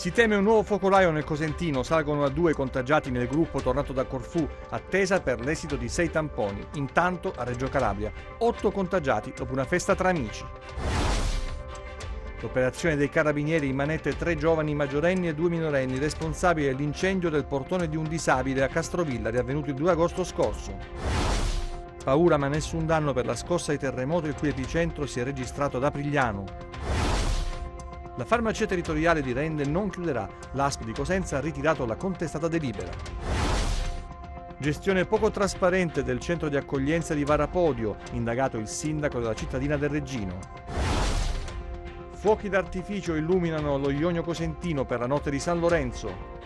Si teme un nuovo focolaio nel Cosentino, salgono a 2 contagiati nel gruppo tornato da Corfù, attesa per l'esito di 6 tamponi. Intanto a Reggio Calabria, 8 contagiati dopo una festa tra amici. L'operazione dei carabinieri in manette 3 giovani maggiorenni e 2 minorenni responsabili dell'incendio del portone di un disabile a Castrovillari avvenuto il 2 agosto scorso. Paura ma nessun danno per la scossa di terremoto il cui epicentro si è registrato ad Aprigliano. La farmacia territoriale di Rende non chiuderà, l'ASP di Cosenza ha ritirato la contestata delibera. Gestione poco trasparente del centro di accoglienza di Varapodio, indagato il sindaco della cittadina del Reggino. Fuochi d'artificio illuminano lo Ionio Cosentino per la notte di San Lorenzo.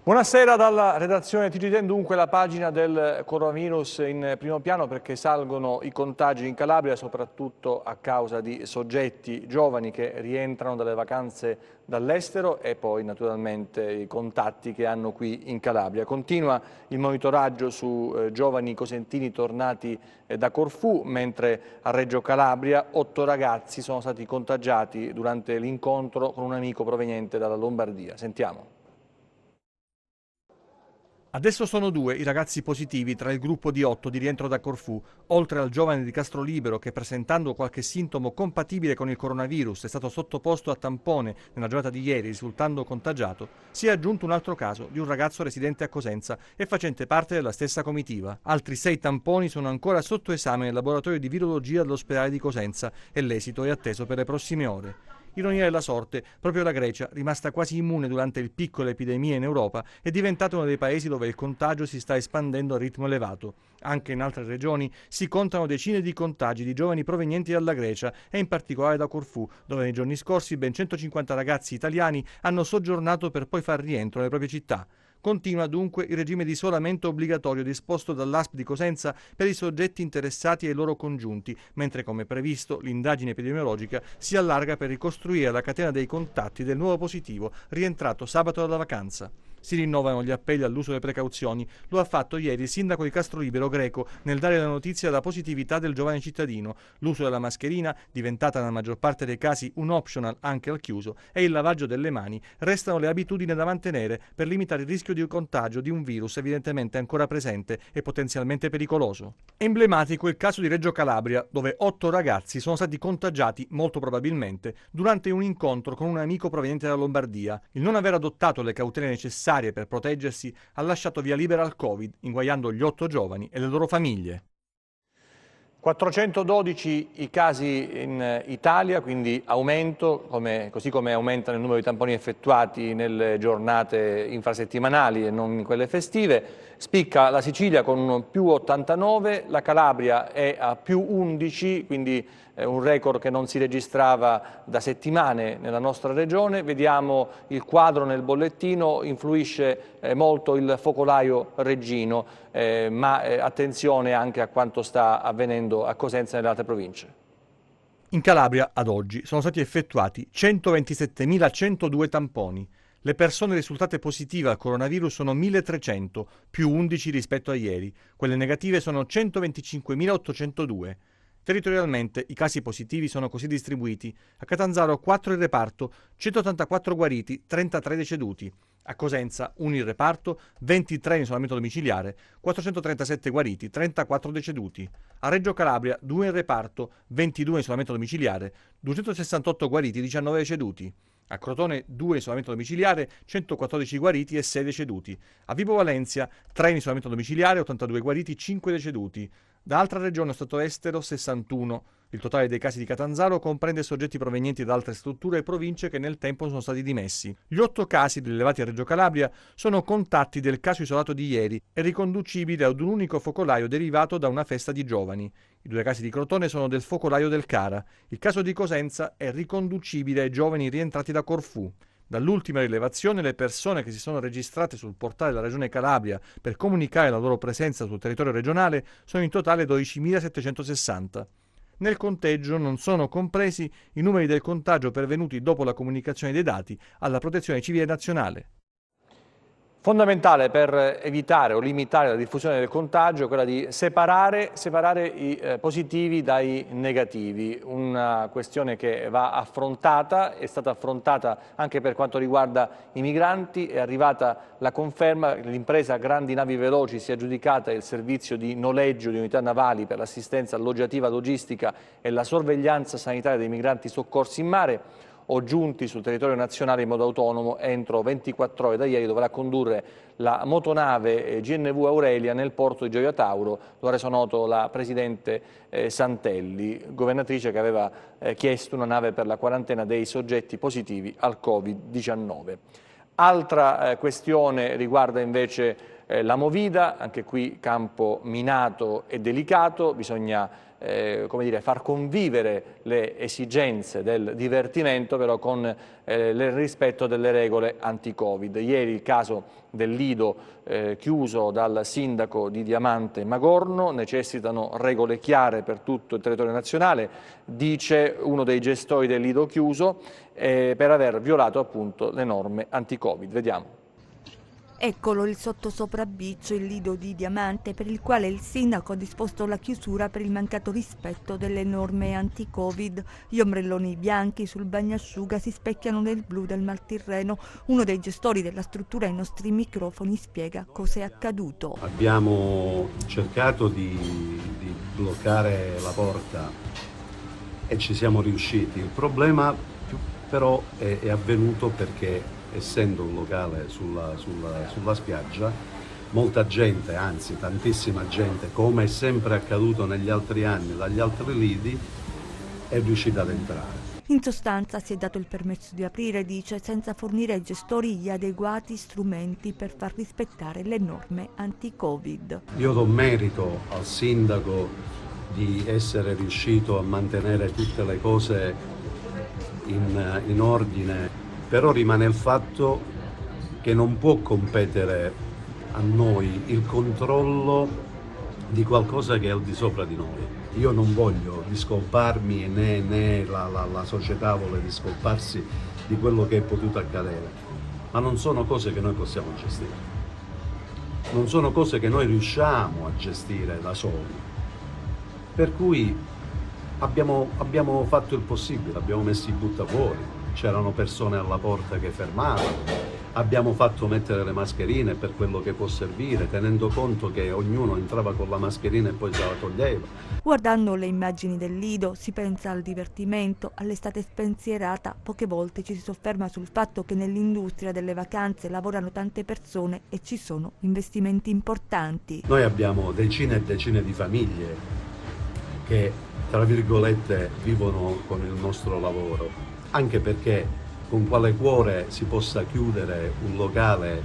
Buonasera dalla redazione TGTN, dunque la pagina del coronavirus in primo piano perché salgono i contagi in Calabria soprattutto a causa di soggetti giovani che rientrano dalle vacanze dall'estero e poi naturalmente i contatti che hanno qui in Calabria. Continua il monitoraggio su giovani cosentini tornati da Corfù, mentre a Reggio Calabria 8 ragazzi sono stati contagiati durante l'incontro con un amico proveniente dalla Lombardia. Sentiamo. Adesso sono 2 i ragazzi positivi tra il gruppo di 8 di rientro da Corfù. Oltre al giovane di Castrolibero che presentando qualche sintomo compatibile con il coronavirus è stato sottoposto a tampone nella giornata di ieri risultando contagiato, si è aggiunto un altro caso di un ragazzo residente a Cosenza e facente parte della stessa comitiva. Altri 6 tamponi sono ancora sotto esame nel laboratorio di virologia dell'ospedale di Cosenza e l'esito è atteso per le prossime ore. Ironia della sorte, proprio la Grecia, rimasta quasi immune durante il picco dell'epidemia in Europa, è diventata uno dei paesi dove il contagio si sta espandendo a ritmo elevato. Anche in altre regioni si contano decine di contagi di giovani provenienti dalla Grecia e in particolare da Corfù, dove nei giorni scorsi ben 150 ragazzi italiani hanno soggiornato per poi far rientro nelle proprie città. Continua dunque il regime di isolamento obbligatorio disposto dall'ASP di Cosenza per i soggetti interessati e i loro congiunti, mentre come previsto l'indagine epidemiologica si allarga per ricostruire la catena dei contatti del nuovo positivo rientrato sabato dalla vacanza. Si rinnovano gli appelli all'uso delle precauzioni, lo ha fatto ieri il sindaco di Castrolibero Greco nel dare la notizia della positività del giovane cittadino, l'uso della mascherina, diventata nella maggior parte dei casi un optional anche al chiuso, e il lavaggio delle mani restano le abitudini da mantenere per limitare il rischio di contagio di un virus evidentemente ancora presente e potenzialmente pericoloso. Emblematico il caso di Reggio Calabria, dove 8 ragazzi sono stati contagiati, molto probabilmente, durante un incontro con un amico proveniente dalla Lombardia. Il non aver adottato le cautele necessarie per proteggersi ha lasciato via libera al Covid, inguaiando gli 8 giovani e le loro famiglie. 412 i casi in Italia, quindi aumento, così come aumentano il numero di tamponi effettuati nelle giornate infrasettimanali e non in quelle festive. Spicca la Sicilia con più 89, la Calabria è a più 11, quindi un record che non si registrava da settimane nella nostra regione. Vediamo il quadro nel bollettino, influisce molto il focolaio reggino, ma attenzione anche a quanto sta avvenendo a Cosenza e nelle altre province. In Calabria ad oggi sono stati effettuati 127.102 tamponi. Le persone risultate positive al coronavirus sono 1.300, più 11 rispetto a ieri. Quelle negative sono 125.802. Territorialmente i casi positivi sono così distribuiti: a Catanzaro 4 in reparto, 184 guariti, 33 deceduti; a Cosenza 1 in reparto, 23 in isolamento domiciliare, 437 guariti, 34 deceduti; a Reggio Calabria 2 in reparto, 22 in isolamento domiciliare, 268 guariti, 19 deceduti; a Crotone 2 in isolamento domiciliare, 114 guariti e 6 deceduti; a Vibo Valentia 3 in isolamento domiciliare, 82 guariti, 5 deceduti. Da altra regione stato estero 61. Il totale dei casi di Catanzaro comprende soggetti provenienti da altre strutture e province che nel tempo sono stati dimessi. Gli 8 casi rilevati a Reggio Calabria sono contatti del caso isolato di ieri e riconducibili ad un unico focolaio derivato da una festa di giovani. I 2 casi di Crotone sono del focolaio del Cara. Il caso di Cosenza è riconducibile ai giovani rientrati da Corfù. Dall'ultima rilevazione, le persone che si sono registrate sul portale della Regione Calabria per comunicare la loro presenza sul territorio regionale sono in totale 12.760. Nel conteggio non sono compresi i numeri del contagio pervenuti dopo la comunicazione dei dati alla Protezione Civile Nazionale. Fondamentale per evitare o limitare la diffusione del contagio è quella di separare i positivi dai negativi, una questione che va affrontata, è stata affrontata anche per quanto riguarda i migranti, è arrivata la conferma che l'impresa Grandi Navi Veloci si è aggiudicata il servizio di noleggio di unità navali per l'assistenza alloggiativa, logistica e la sorveglianza sanitaria dei migranti soccorsi in mare o giunti sul territorio nazionale in modo autonomo entro 24 ore da ieri dovrà condurre la motonave GNV Aurelia nel porto di Gioia Tauro, lo ha reso noto la Presidente Santelli, governatrice che aveva chiesto una nave per la quarantena dei soggetti positivi al Covid-19. Altra questione riguarda invece la Movida, anche qui campo minato e delicato, bisogna come dire, far convivere le esigenze del divertimento però con il rispetto delle regole anti-Covid. Ieri il caso del Lido chiuso dal sindaco di Diamante Magorno, necessitano regole chiare per tutto il territorio nazionale, dice uno dei gestori del Lido chiuso, per aver violato appunto le norme anti-Covid. Vediamo. Eccolo il sottosoprabbicio, il Lido di Diamante, per il quale il sindaco ha disposto la chiusura per il mancato rispetto delle norme anti-Covid. Gli ombrelloni bianchi sul bagnasciuga si specchiano nel blu del Mar Tirreno. Uno dei gestori della struttura ai nostri microfoni spiega cosa è accaduto. Abbiamo cercato di bloccare la porta e ci siamo riusciti. Il problema però è avvenuto perché, essendo un locale sulla spiaggia, molta gente, anzi tantissima gente, come è sempre accaduto negli altri anni dagli altri lidi, è riuscita ad entrare. In sostanza si è dato il permesso di aprire, dice, senza fornire ai gestori gli adeguati strumenti per far rispettare le norme anti-Covid. Io do merito al sindaco di essere riuscito a mantenere tutte le cose in ordine, però rimane il fatto che non può competere a noi il controllo di qualcosa che è al di sopra di noi. Io non voglio discolparmi né la società vuole discolparsi di quello che è potuto accadere, ma non sono cose che noi possiamo gestire, non sono cose che noi riusciamo a gestire da soli, per cui abbiamo fatto il possibile, abbiamo messo i buttafuori. C'erano persone alla porta che fermavano, abbiamo fatto mettere le mascherine per quello che può servire, tenendo conto che ognuno entrava con la mascherina e poi se la toglieva. Guardando le immagini del Lido si pensa al divertimento, all'estate spensierata, poche volte ci si sofferma sul fatto che nell'industria delle vacanze lavorano tante persone e ci sono investimenti importanti. Noi abbiamo decine e decine di famiglie che, tra virgolette, vivono con il nostro lavoro. Anche perché con quale cuore si possa chiudere un locale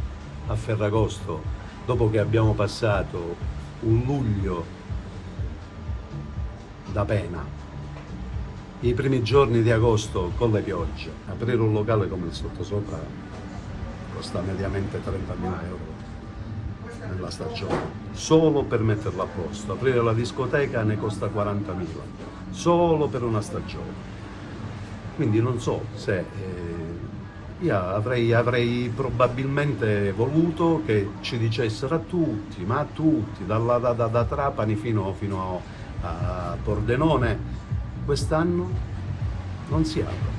a Ferragosto dopo che abbiamo passato un luglio da pena, i primi giorni di agosto con le piogge. Aprire un locale come il sottosopra costa mediamente 30.000 euro nella stagione, solo per metterlo a posto. Aprire la discoteca ne costa 40.000, solo per una stagione. Quindi non so se io avrei probabilmente voluto che ci dicessero a tutti, ma a tutti, da Trapani fino a Pordenone, quest'anno non si apre.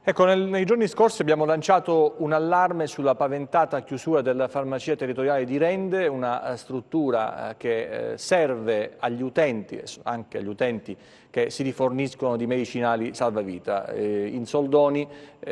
Ecco, nei giorni scorsi abbiamo lanciato un allarme sulla paventata chiusura della farmacia territoriale di Rende, una struttura che serve agli utenti, anche agli utenti che si riforniscono di medicinali salvavita. In soldoni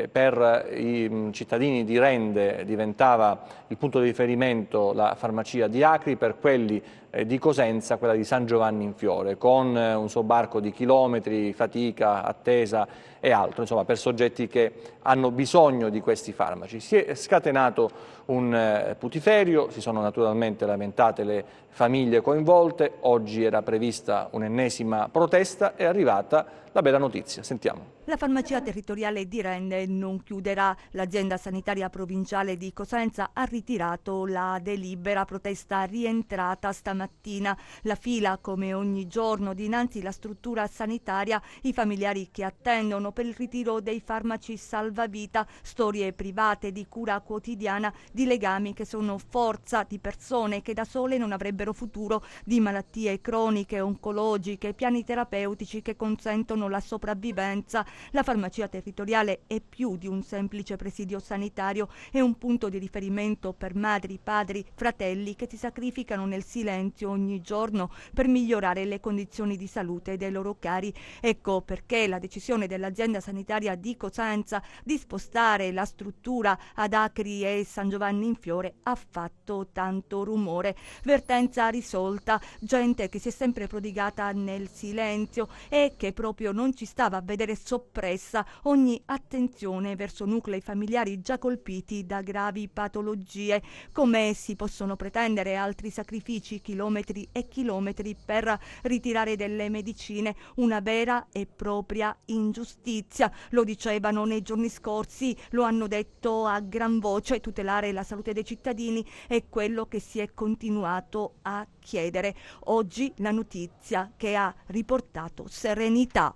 per i cittadini di Rende diventava il punto di riferimento la farmacia di Acri, per quelli di Cosenza quella di San Giovanni in Fiore, con un sobbarco di chilometri, fatica, attesa e altro, insomma per soggetti che hanno bisogno di questi farmaci. Si è scatenato un putiferio, si sono naturalmente lamentate le famiglie coinvolte, oggi era prevista un'ennesima protesta, è arrivata la bella notizia. Sentiamo. La farmacia territoriale di Rende non chiuderà. L'azienda sanitaria provinciale di Cosenza ha ritirato la delibera protesta rientrata stamattina. La fila, come ogni giorno, dinanzi alla struttura sanitaria, i familiari che attendono per il ritiro dei farmaci salvavita, storie private di cura quotidiana, di legami che sono forza, di persone che da sole non avrebbero futuro, di malattie croniche, oncologiche, piani terapeutici che consentono la sopravvivenza. La farmacia territoriale è più di un semplice presidio sanitario, è un punto di riferimento per madri, padri, fratelli che si sacrificano nel silenzio ogni giorno per migliorare le condizioni di salute dei loro cari. Ecco perché la decisione dell'azienda sanitaria di Cosenza di spostare la struttura ad Acri e San Giovanni in Fiore ha fatto tanto rumore. Vertenza risolta, gente che si è sempre prodigata nel silenzio e che proprio non ci stava a vedere soppressa ogni attenzione verso nuclei familiari già colpiti da gravi patologie. Come si possono pretendere altri sacrifici, chilometri e chilometri per ritirare delle medicine? Una vera e propria ingiustizia. Lo dicevano nei giorni scorsi, lo hanno detto a gran voce. Tutelare la salute dei cittadini è quello che si è continuato a chiedere. Oggi la notizia che ha riportato serenità.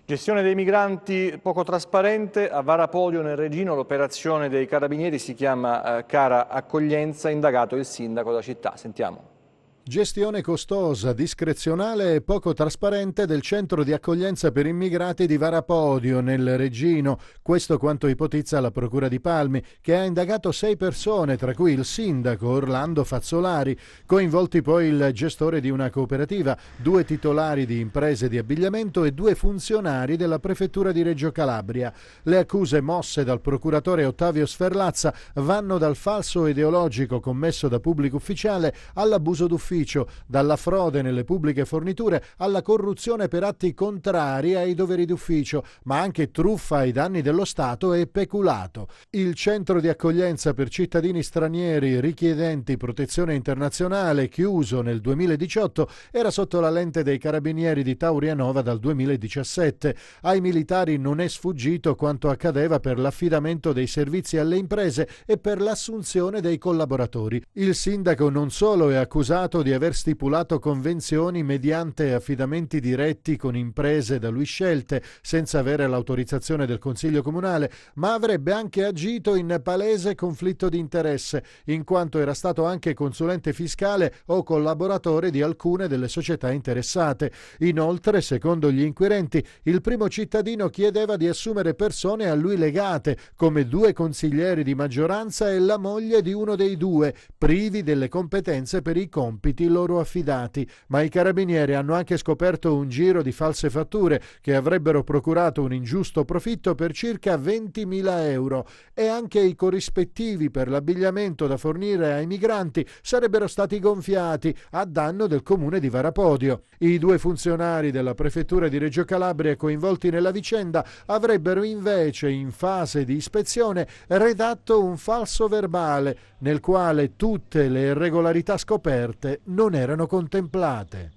Gestione dei migranti poco trasparente, a Varapodio nel Regino l'operazione dei carabinieri si chiama Cara Accoglienza, indagato il sindaco della città. Sentiamo. Gestione costosa, discrezionale e poco trasparente del centro di accoglienza per immigrati di Varapodio, nel Regino. Questo quanto ipotizza la Procura di Palmi, che ha indagato 6 persone, tra cui il sindaco Orlando Fazzolari, coinvolti poi il gestore di una cooperativa, 2 titolari di imprese di abbigliamento e 2 funzionari della prefettura di Reggio Calabria. Le accuse mosse dal procuratore Ottavio Sferlazza vanno dal falso ideologico commesso da pubblico ufficiale all'abuso d'ufficio, dalla frode nelle pubbliche forniture alla corruzione per atti contrari ai doveri d'ufficio, ma anche truffa ai danni dello Stato e peculato. Il centro di accoglienza per cittadini stranieri richiedenti protezione internazionale, chiuso nel 2018, era sotto la lente dei carabinieri di Taurianova dal 2017. Ai militari non è sfuggito quanto accadeva per l'affidamento dei servizi alle imprese e per l'assunzione dei collaboratori. Il sindaco non solo è accusato di aver stipulato convenzioni mediante affidamenti diretti con imprese da lui scelte senza avere l'autorizzazione del Consiglio Comunale, ma avrebbe anche agito in palese conflitto di interesse, in quanto era stato anche consulente fiscale o collaboratore di alcune delle società interessate. Inoltre, secondo gli inquirenti, il primo cittadino chiedeva di assumere persone a lui legate, come 2 consiglieri di maggioranza e la moglie di uno dei 2, privi delle competenze per i compiti loro affidati, ma i carabinieri hanno anche scoperto un giro di false fatture che avrebbero procurato un ingiusto profitto per circa 20.000 euro e anche i corrispettivi per l'abbigliamento da fornire ai migranti sarebbero stati gonfiati a danno del comune di Varapodio. I 2 funzionari della prefettura di Reggio Calabria coinvolti nella vicenda avrebbero invece, in fase di ispezione, redatto un falso verbale nel quale tutte le irregolarità scoperte non erano contemplate.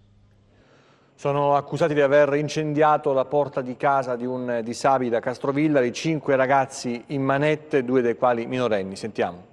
Sono accusati di aver incendiato la porta di casa di un disabile a Castrovillari, 5 ragazzi in manette, 2 dei quali minorenni. Sentiamo.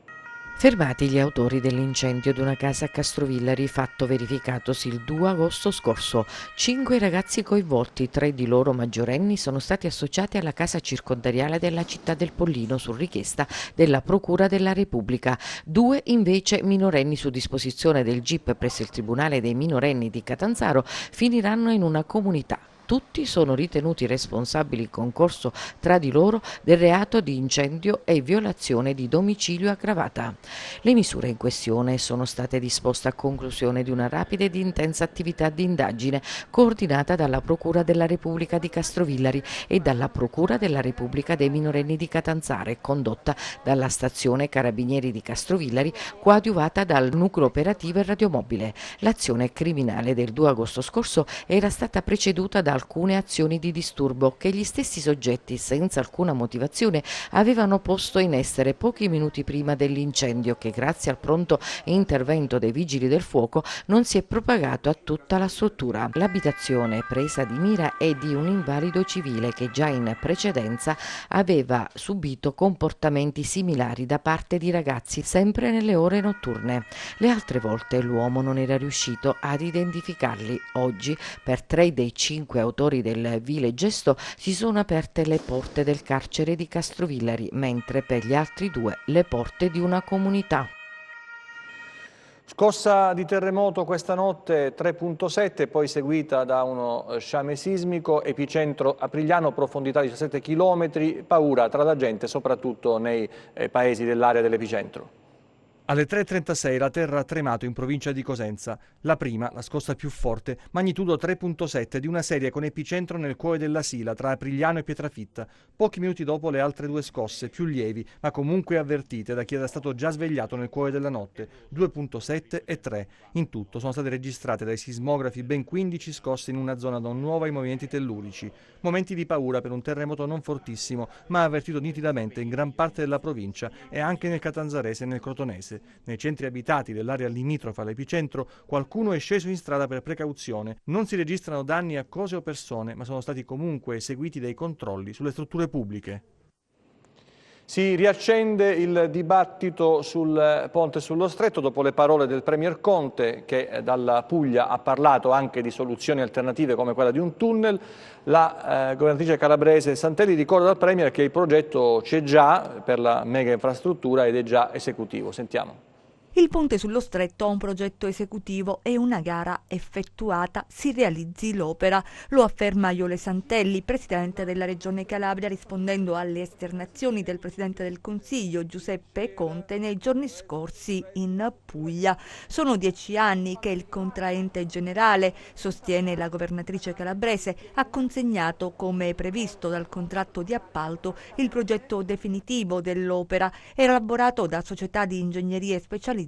Fermati gli autori dell'incendio di una casa a Castrovillari, fatto verificatosi il 2 agosto scorso. 5 ragazzi coinvolti, 3 di loro maggiorenni, sono stati associati alla casa circondariale della città del Pollino su richiesta della Procura della Repubblica. 2 invece minorenni su disposizione del GIP presso il Tribunale dei minorenni di Catanzaro finiranno in una comunità. Tutti sono ritenuti responsabili in concorso tra di loro del reato di incendio e violazione di domicilio aggravata. Le misure in questione sono state disposte a conclusione di una rapida ed intensa attività di indagine coordinata dalla Procura della Repubblica di Castrovillari e dalla Procura della Repubblica dei minorenni di Catanzaro e condotta dalla stazione Carabinieri di Castrovillari, coadiuvata dal nucleo operativo e radiomobile. L'azione criminale del 2 agosto scorso era stata preceduta da alcune azioni di disturbo che gli stessi soggetti, senza alcuna motivazione, avevano posto in essere pochi minuti prima dell'incendio che, grazie al pronto intervento dei vigili del fuoco, non si è propagato a tutta la struttura. L'abitazione presa di mira è di un invalido civile che già in precedenza aveva subito comportamenti similari da parte di ragazzi sempre nelle ore notturne. Le altre volte l'uomo non era riuscito ad identificarli. Oggi per 3 dei 5 autori del vile gesto si sono aperte le porte del carcere di Castrovillari, mentre per gli altri 2 le porte di una comunità. Scossa di terremoto questa notte 3.7, poi seguita da uno sciame sismico, epicentro Aprigliano, profondità di 17 km, paura tra la gente soprattutto nei paesi dell'area dell'epicentro. Alle 3.36 la terra ha tremato in provincia di Cosenza. La prima, la scossa più forte, magnitudo 3.7 di una serie con epicentro nel cuore della Sila, tra Aprigliano e Pietrafitta. Pochi minuti dopo le altre 2 scosse, più lievi, ma comunque avvertite da chi era stato già svegliato nel cuore della notte, 2.7 e 3. In tutto sono state registrate dai sismografi ben 15 scosse in una zona non nuova ai movimenti tellurici. Momenti di paura per un terremoto non fortissimo, ma avvertito nitidamente in gran parte della provincia e anche nel Catanzarese e nel Crotonese. Nei centri abitati dell'area limitrofa all'epicentro qualcuno è sceso in strada per precauzione. Non si registrano danni a cose o persone, ma sono stati comunque eseguiti dei controlli sulle strutture pubbliche. Si riaccende il dibattito sul ponte sullo Stretto dopo le parole del Premier Conte, che dalla Puglia ha parlato anche di soluzioni alternative come quella di un tunnel. La governatrice calabrese Santelli ricorda al Premier che il progetto c'è già per la mega infrastruttura ed è già esecutivo. Sentiamo. Il ponte sullo Stretto ha un progetto esecutivo e una gara effettuata, si realizzi l'opera, lo afferma Iole Santelli, presidente della Regione Calabria, rispondendo alle esternazioni del presidente del Consiglio Giuseppe Conte nei giorni scorsi in Puglia. Sono 10 anni che il contraente generale, sostiene la governatrice calabrese, ha consegnato come previsto dal contratto di appalto il progetto definitivo dell'opera, elaborato da società di ingegnerie specializzate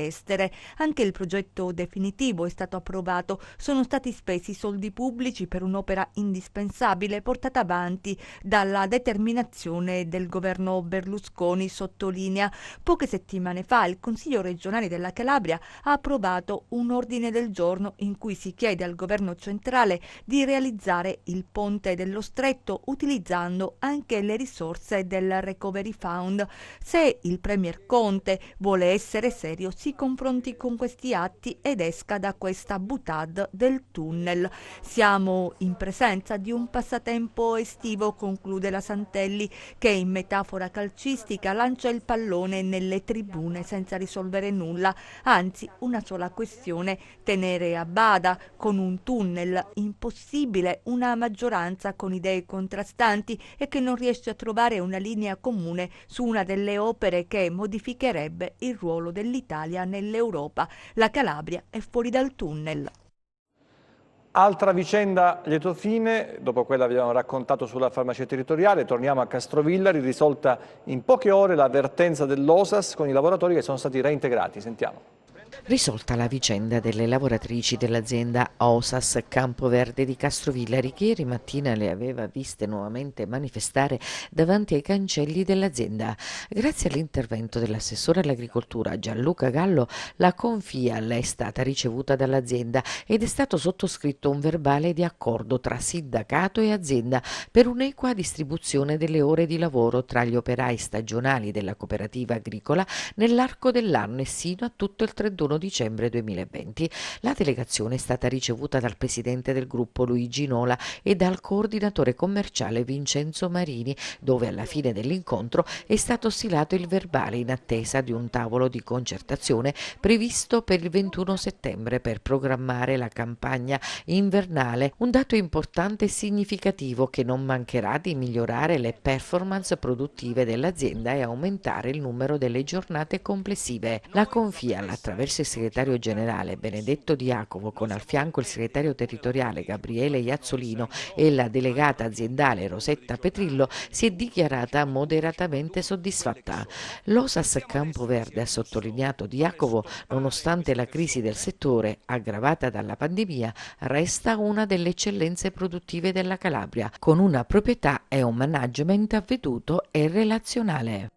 estere. Anche il progetto definitivo è stato approvato. Sono stati spesi soldi pubblici per un'opera indispensabile portata avanti dalla determinazione del governo Berlusconi, sottolinea. Poche settimane fa il Consiglio regionale della Calabria ha approvato un ordine del giorno in cui si chiede al governo centrale di realizzare il ponte dello Stretto utilizzando anche le risorse del Recovery Fund. Se il Premier Conte vuole essere serio, si confronti con questi atti ed esca da questa boutade del tunnel. Siamo in presenza di un passatempo estivo, conclude la Santelli, che in metafora calcistica lancia il pallone nelle tribune senza risolvere nulla, anzi una sola questione: tenere a bada con un tunnel impossibile una maggioranza con idee contrastanti e che non riesce a trovare una linea comune su una delle opere che modificherebbe il ruolo dell'Italia nell'Europa. La Calabria è fuori dal tunnel. Altra vicenda lieto fine, dopo quella abbiamo raccontato sulla farmacia territoriale, torniamo a Castrovillari, risolta in poche ore la vertenza dell'OSAS con i lavoratori che sono stati reintegrati. Sentiamo. Risolta la vicenda delle lavoratrici dell'azienda OSAS Campoverde di Castrovillari, che ieri mattina le aveva viste nuovamente manifestare davanti ai cancelli dell'azienda. Grazie all'intervento dell'assessore all'agricoltura Gianluca Gallo, la Confial è stata ricevuta dall'azienda ed è stato sottoscritto un verbale di accordo tra sindacato e azienda per un'equa distribuzione delle ore di lavoro tra gli operai stagionali della cooperativa agricola nell'arco dell'anno e sino a tutto il 31 dicembre 2020. La delegazione è stata ricevuta dal presidente del gruppo Luigi Nola e dal coordinatore commerciale Vincenzo Marini, dove alla fine dell'incontro è stato stilato il verbale in attesa di un tavolo di concertazione previsto per il 21 settembre per programmare la campagna invernale, un dato importante e significativo che non mancherà di migliorare le performance produttive dell'azienda e aumentare il numero delle giornate complessive. La Confial, attraverso segretario generale Benedetto Di Jacopo, con al fianco il segretario territoriale Gabriele Iazzolino e la delegata aziendale Rosetta Petrillo, si è dichiarata moderatamente soddisfatta. L'Osas Campoverde, ha sottolineato Di Jacopo, nonostante la crisi del settore aggravata dalla pandemia, resta una delle eccellenze produttive della Calabria, con una proprietà e un management avveduto e relazionale.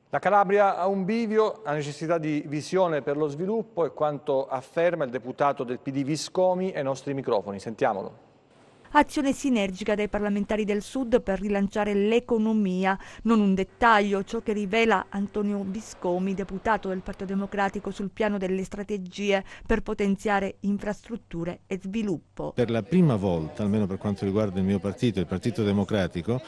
La Calabria ha un bivio, ha necessità di visione per lo sviluppo, è quanto afferma il deputato del PD Viscomi ai nostri microfoni. Sentiamolo. Azione sinergica dei parlamentari del Sud per rilanciare l'economia, non un dettaglio, ciò che rivela Antonio Viscomi, deputato del Partito Democratico, sul piano delle strategie per potenziare infrastrutture e sviluppo. Per la prima volta, almeno per quanto riguarda il mio partito, il Partito Democratico,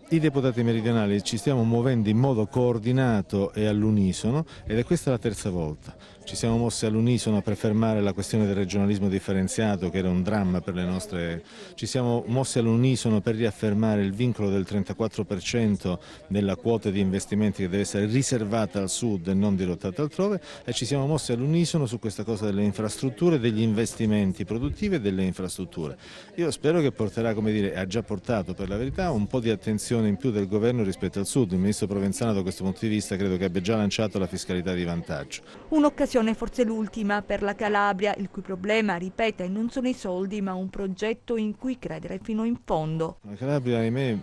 i deputati meridionali ci stiamo muovendo in modo coordinato e all'unisono, ed è questa la terza volta. Ci siamo mossi all'unisono per fermare la questione del regionalismo differenziato, che era un dramma per le nostre. Ci siamo mossi all'unisono per riaffermare il vincolo del 34% della quota di investimenti che deve essere riservata al Sud e non dirottata altrove, e ci siamo mossi all'unisono su questa cosa delle infrastrutture, degli investimenti produttivi e delle infrastrutture. Io spero che porterà, come dire, ha già portato per la verità, un po' di attenzione in più del governo rispetto al Sud. Il ministro Provenzano, da questo punto di vista, credo che abbia già lanciato la fiscalità di vantaggio. Un'occasione forse l'ultima per la Calabria, il cui problema, ripete, non sono i soldi ma un progetto in cui credere fino in fondo. La Calabria, ahimè,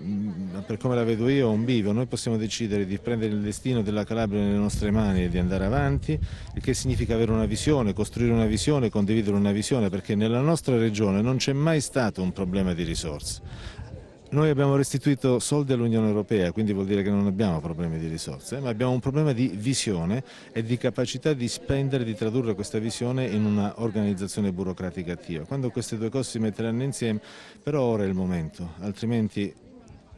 per come la vedo io, è un bivio. Noi possiamo decidere di prendere il destino della Calabria nelle nostre mani e di andare avanti, il che significa avere una visione, costruire una visione, condividere una visione, perché nella nostra regione non c'è mai stato un problema di risorse. Noi abbiamo restituito soldi all'Unione Europea, quindi vuol dire che non abbiamo problemi di risorse, ma abbiamo un problema di visione e di capacità di spendere, di tradurre questa visione in una organizzazione burocratica attiva. Quando queste due cose si metteranno insieme, però ora è il momento, altrimenti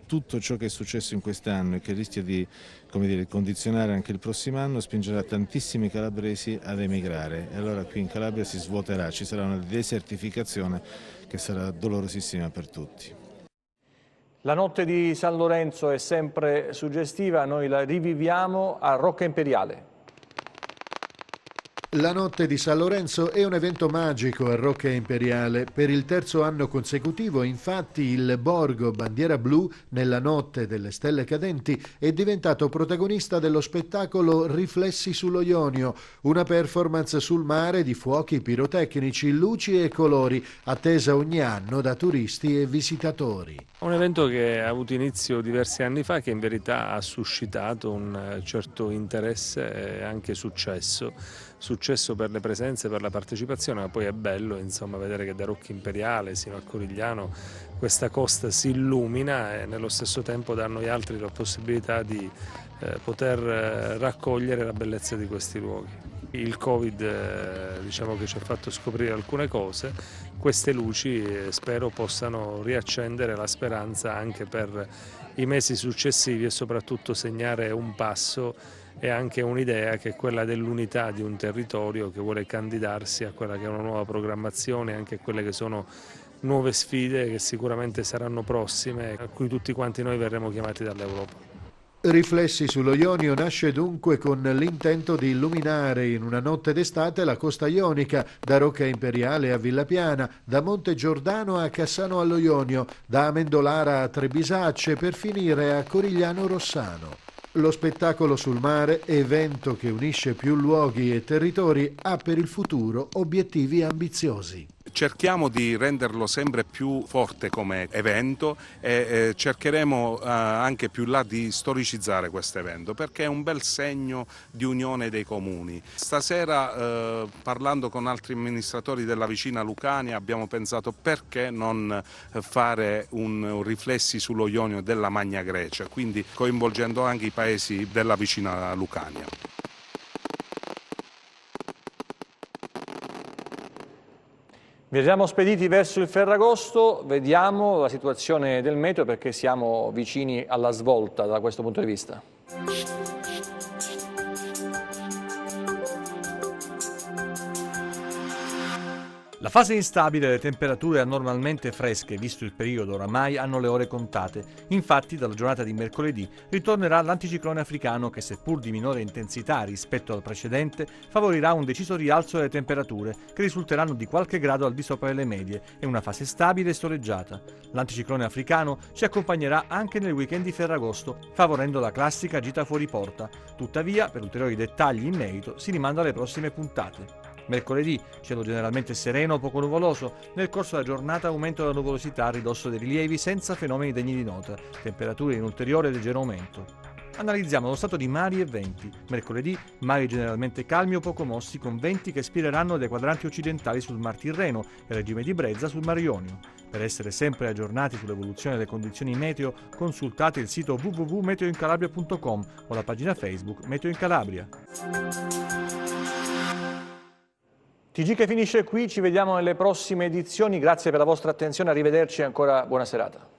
tutto ciò che è successo in quest'anno e che rischia di, come dire, condizionare anche il prossimo anno spingerà tantissimi calabresi ad emigrare, e allora qui in Calabria si svuoterà, ci sarà una desertificazione che sarà dolorosissima per tutti. La notte di San Lorenzo è sempre suggestiva, noi la riviviamo a Rocca Imperiale. La notte di San Lorenzo è un evento magico a Rocca Imperiale. Per il terzo anno consecutivo, infatti, il borgo bandiera blu, nella notte delle stelle cadenti, è diventato protagonista dello spettacolo Riflessi sullo Ionio, una performance sul mare di fuochi pirotecnici, luci e colori, attesa ogni anno da turisti e visitatori. Un evento che ha avuto inizio diversi anni fa, che in verità ha suscitato un certo interesse e anche successo per le presenze, per la partecipazione, ma poi è bello, insomma, vedere che da Rocca Imperiale sino a Corigliano questa costa si illumina e nello stesso tempo dà a noi altri la possibilità di poter raccogliere la bellezza di questi luoghi. Il Covid diciamo che ci ha fatto scoprire alcune cose, queste luci spero possano riaccendere la speranza anche per i mesi successivi e soprattutto segnare un passo e anche un'idea che è quella dell'unità di un territorio che vuole candidarsi a quella che è una nuova programmazione, anche a quelle che sono nuove sfide che sicuramente saranno prossime, a cui tutti quanti noi verremo chiamati dall'Europa. Riflessi sullo Ionio nasce dunque con l'intento di illuminare in una notte d'estate la costa ionica, da Rocca Imperiale a Villa Piana, da Monte Giordano a Cassano allo Ionio, da Amendolara a Trebisacce per finire a Corigliano Rossano. Lo spettacolo sul mare, evento che unisce più luoghi e territori, ha per il futuro obiettivi ambiziosi. Cerchiamo di renderlo sempre più forte come evento e cercheremo anche più là di storicizzare questo evento, perché è un bel segno di unione dei comuni. Stasera parlando con altri amministratori della vicina Lucania abbiamo pensato perché non fare un riflessi sullo Ionio della Magna Grecia, quindi coinvolgendo anche i paesi della vicina Lucania. Viaggiamo spediti verso il Ferragosto, vediamo la situazione del meteo perché siamo vicini alla svolta da questo punto di vista. La fase instabile e le temperature anormalmente fresche, visto il periodo oramai, hanno le ore contate. Infatti, dalla giornata di mercoledì ritornerà l'anticiclone africano che, seppur di minore intensità rispetto al precedente, favorirà un deciso rialzo delle temperature, che risulteranno di qualche grado al di sopra delle medie, e una fase stabile e soleggiata. L'anticiclone africano ci accompagnerà anche nel weekend di Ferragosto, favorendo la classica gita fuori porta. Tuttavia, per ulteriori dettagli in merito, si rimanda alle prossime puntate. Mercoledì, cielo generalmente sereno o poco nuvoloso, nel corso della giornata aumento della nuvolosità a ridosso dei rilievi senza fenomeni degni di nota, temperature in ulteriore leggero aumento. Analizziamo lo stato di mari e venti. Mercoledì, mari generalmente calmi o poco mossi con venti che spireranno dai quadranti occidentali sul Mar Tirreno e regime di brezza sul Mar Ionio. Per essere sempre aggiornati sull'evoluzione delle condizioni meteo, consultate il sito www.meteoincalabria.com o la pagina Facebook Meteo in Calabria. TG che finisce qui, ci vediamo nelle prossime edizioni, grazie per la vostra attenzione, arrivederci e ancora buona serata.